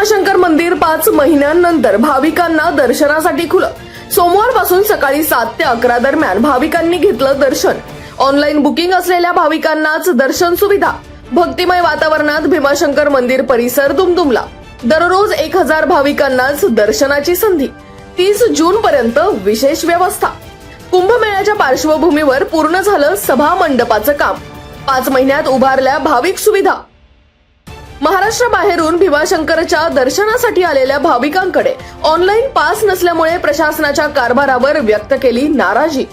भीमाशंकर मंदिर 5 महिन्यांनंतर भाविकांना दर्शनासाठी खुलं। सोमवारपासून सकाळी 7 ते 11 दरम्यान भाविकांनी घेतलं दर्शन। ऑनलाईन बुकिंग असलेल्या भाविकांनाच दर्शन सुविधा। भक्तिमय वातावरणात भीमाशंकर मंदिर परिसर दुमदुमला। दररोज 1000 भाविकांनाच दर्शनाची संधी। 30 जून पर्यंत विशेष व्यवस्था। कुंभमेळ्याच्या पार्श्वभूमीवर पूर्ण झालं सभा मंडपाचं काम। 5 महिन्यात उभारल्या भाविक सुविधा। महाराष्ट्राबाहेरून भीमाशंकरच्या दर्शनासाठी आलेल्या भाविकांकडे ऑनलाईन पास नसल्यामुळे प्रशासनाच्या कारभारावर व्यक्त केली नाराजी।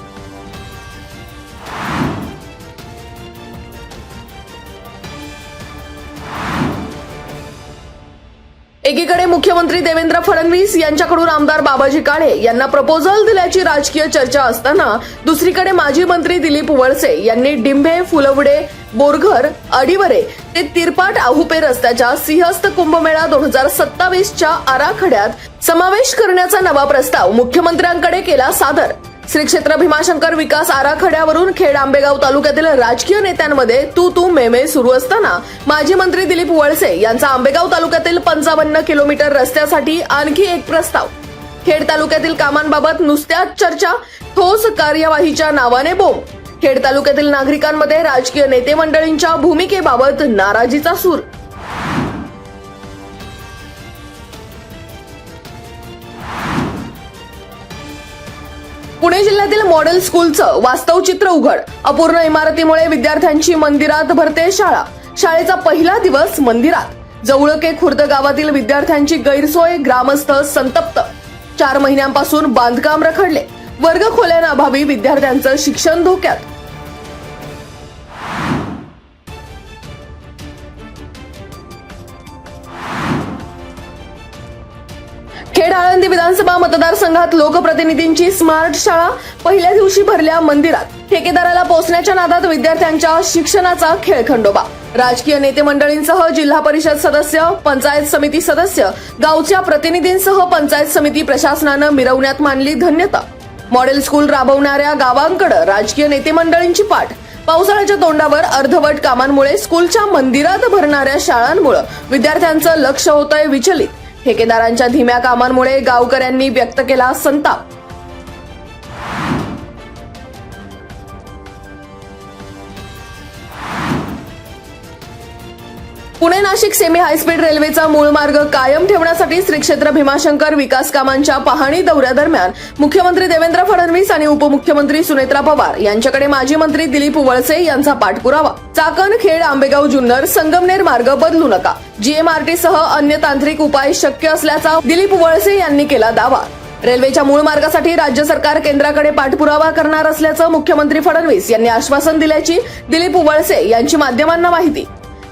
एकीकडे मुख्यमंत्री देवेंद्र फडणवीस यांच्याकडून आमदार बाबाजी काळे यांना प्रपोजल दिल्याची राजकीय चर्चा असताना दुसरीकडे माजी मंत्री दिलीप वळसे यांनी डिंभे, फुलवडे, बोरघर, अडिवरे ते तिरपाट आहुपे रस्त्याच्या सिंहस्थ कुंभमेळा 2027च्या आराखड्यात समावेश करण्याचा नवा प्रस्ताव मुख्यमंत्र्यांकडे केला सादर। श्री क्षेत्र भीमाशंकर विकास आराखड्यावरून खेड आंबेगाव तालुक्यातील राजकीय नेत्यांमध्ये तू मे सुरू असताना माजी मंत्री दिलीप वळसे यांचा आंबेगाव तालुक्यातील 55 किलोमीटर रस्त्यासाठी आणखी एक प्रस्ताव। खेड तालुक्यातील कामांबाबत नुसत्याच चर्चा, ठोस कार्यवाहीच्या नावाने बोंब। खेड तालुक्यातील नागरिकांमध्ये राजकीय नेते मंडळींच्या भूमिकेबाबत नाराजीचा सूर। पुणे जिल्ह्यातील मॉडेल स्कूलचं वास्तव चित्र उघड। अपूर्ण इमारतीमुळे विद्यार्थ्यांची मंदिरात भरते शाळा। शाळेचा पहिला दिवस मंदिरात। जवळके खुर्द गावातील विद्यार्थ्यांची गैरसोय, ग्रामस्थ संतप्त। 4 महिन्यांपासून बांधकाम रखडले। वर्ग खोल्यांअभावी विद्यार्थ्यांचं शिक्षण धोक्यात। खेड आळंदी विधानसभा मतदारसंघात लोकप्रतिनिधींची स्मार्ट शाळा। पहिल्या दिवशी भरल्या मंदिरात। ठेकेदाराला पोचण्याच्या नादात विद्यार्थ्यांच्या शिक्षणाचा खेळखंडोबा। राजकीय नेते मंडळींसह जिल्हा परिषद सदस्य, पंचायत समिती सदस्य, गावच्या प्रतिनिधींसह पंचायत समिती प्रशासनानं मिरवण्यात मानली धन्यता। मॉडेल स्कूल राबवणाऱ्या गावांकडे राजकीय नेते मंडळींची पाठ। पावसाळ्याच्या तोंडावर अर्धवट कामांमुळे स्कूलच्या मंदिरात भरणाऱ्या शाळांमुळे विद्यार्थ्यांचं लक्ष होतंय विचलित। ठेकेदारांच्या धीम्या कामांमुळे गावकऱ्यांनी व्यक्त केला संताप। पुणे नाशिक सेमी हायस्पीड रेल्वेचा मूळ मार्ग कायम ठेवण्यासाठी श्री क्षेत्र भीमाशंकर विकास कामांच्या पाहणी दौऱ्यादरम्यान मुख्यमंत्री देवेंद्र फडणवीस आणि उपमुख्यमंत्री सुनेत्रा पवार यांच्याकडे माजी मंत्री दिलीप वळसे यांचा पाठपुरावा। चाकण, खेड, आंबेगाव, जुन्नर, संगमनेर मार्ग बदलू नका। जीएमआरटी सह अन्य तांत्रिक उपाय शक्य असल्याचा दिलीप वळसे यांनी केला दावा। रेल्वेच्या मूळ मार्गासाठी राज्य सरकार केंद्राकडे पाठपुरावा करणार असल्याचं मुख्यमंत्री फडणवीस यांनी आश्वासन दिल्याची दिलीप वळसे यांची माध्यमांना माहिती।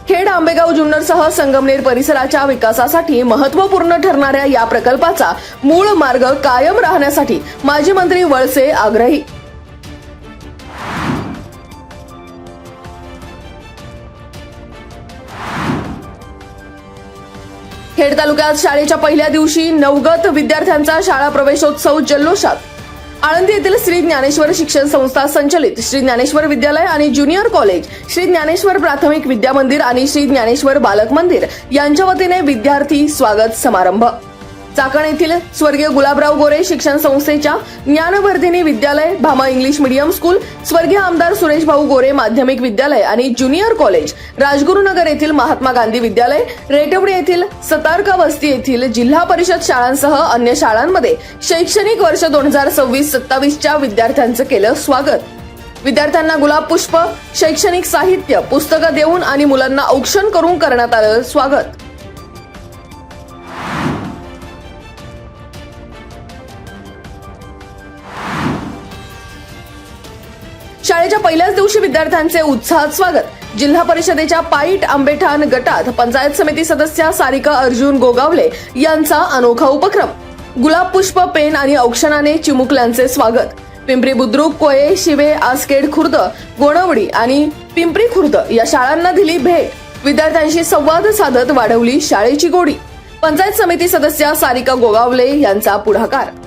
खेड, आंबेगाव, जुन्नरसह संगमनेर परिसराच्या विकासासाठी महत्त्वपूर्ण ठरणाऱ्या या प्रकल्पाचा मूळ मार्ग कायम राहण्यासाठी माजी मंत्री वळसे आग्रही। खेड तालुक्यात शाळेच्या पहिल्या दिवशी नवगत विद्यार्थ्यांचा शाळा प्रवेशोत्सव जल्लोषात। आळंदी येथील श्री ज्ञानेश्वर शिक्षण संस्था संचलित श्री ज्ञानेश्वर विद्यालय आणि ज्युनियर कॉलेज, श्री ज्ञानेश्वर प्राथमिक विद्या मंदिर आणि श्री ज्ञानेश्वर बालक मंदिर यांच्या वतीने विद्यार्थी स्वागत समारंभ। चाकण येथील स्वर्गीय गुलाबराव गोरे शिक्षण संस्थेच्या ज्ञानवर्धिनी विद्यालय, भामा इंग्लिश मीडियम स्कूल, स्वर्गीय आमदार सुरेश भाऊ गोरे माध्यमिक विद्यालय आणि ज्युनियर कॉलेज, राजगुरुनगर येथील महात्मा गांधी विद्यालय, रेटवडी येथील सतारका वस्ती येथील जिल्हा परिषद शाळांसह अन्य शाळांमध्ये शैक्षणिक वर्ष 2026-27च्या विद्यार्थ्यांचं केलं स्वागत। विद्यार्थ्यांना गुलाब पुष्प, शैक्षणिक साहित्य, पुस्तकं देऊन आणि मुलांना औक्षण करून करण्यात आलं स्वागत। शाळेच्या पहिल्याच दिवशी विद्यार्थ्यांचे उत्साहात स्वागत। जिल्हा परिषदेच्या पाईट आंबेठाण गटात पंचायत समिती सदस्य सारिका अर्जुन गोगावले यांचा अनोखा उपक्रम। गुलाब पुष्प, पेन आणि औक्षणाने चिमुकल्यांचे स्वागत। पिंपरी बुद्रुक, कोये, शिवे, आसखेड खुर्द, गोणवडी आणि पिंपरी खुर्द या शाळांना दिली भेट। विद्यार्थ्यांशी संवाद साधत वाढवली शाळेची गोडी। पंचायत समिती सदस्य सारिका गोगावले यांचा पुढाकार।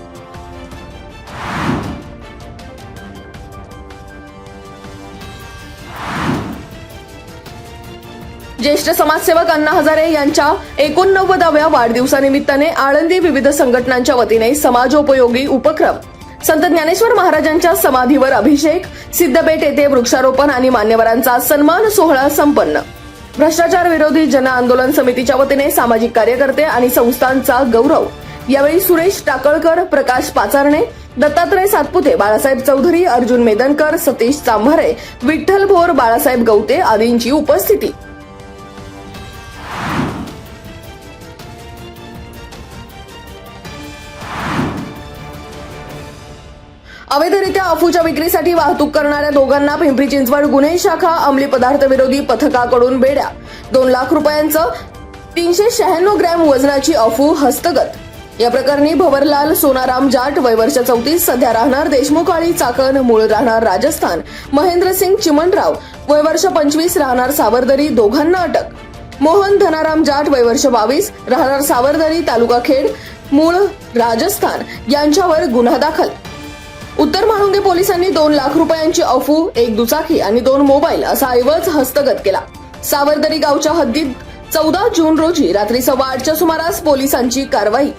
ज्येष्ठ समाजसेवक अण्णा हजारे यांच्या 89व्या वाढदिवसानिमित्ताने आळंदी विविध संघटनांच्या वतीने समाजोपयोगी उपक्रम, संत ज्ञानेश्वर महाराजांच्या समाधीवर अभिषेक, सिद्धपेठ येथे वृक्षारोपण आणि मान्यवरांचा सन्मान सोहळा संपन्न. भ्रष्टाचार विरोधी जन आंदोलन समितीच्या वतीने सामाजिक कार्यकर्ते आणि संस्थांचा गौरव. यावेळी सुरेश टाकळकर, प्रकाश पाचारणे, दत्तात्रय सातपुते, बाळासाहेब चौधरी, अर्जुन मेदनकर, सतीश चांभारे, विठ्ठल भोर, बाळासाहेब गवते आदींची उपस्थिती. अवैधरित्या अफूच्या विक्रीसाठी वाहतूक करणाऱ्या दोघांना पिंपरी चिंचवड गुन्हे शाखा अंमली पदार्थ विरोधी पथकाकडून बेड्या. 2 लाख रुपयांचं 396 ग्रॅम वजनाची अफू हस्तगत. या प्रकरणी भवरलाल सोनाराम जाट, वय वर्ष 34, सध्या राहणार देशमुखवाडी चाकण, मूळ राहणार राजस्थान, महेंद्रसिंग चिमणराव, वय वर्ष 25, राहणार सावरदरी, दोघांना अटक. मोहन धनाराम जाट, वय वर्ष 22, राहणार सावरदरी, तालुका खेड, मूळ राजस्थान यांच्यावर गुन्हा दाखल. उत्तर म्हाळुंगे पोलिसांनी 2 लाख रुपयांची अफू, 1 दुचाकी आणि 2 मोबाईल असा ऐवज हस्तगत केला. सावरदरी गावच्या हद्दीत 14 जून रोजी रात्री 8:15च्या सुमारास पोलिसांची कारवाई.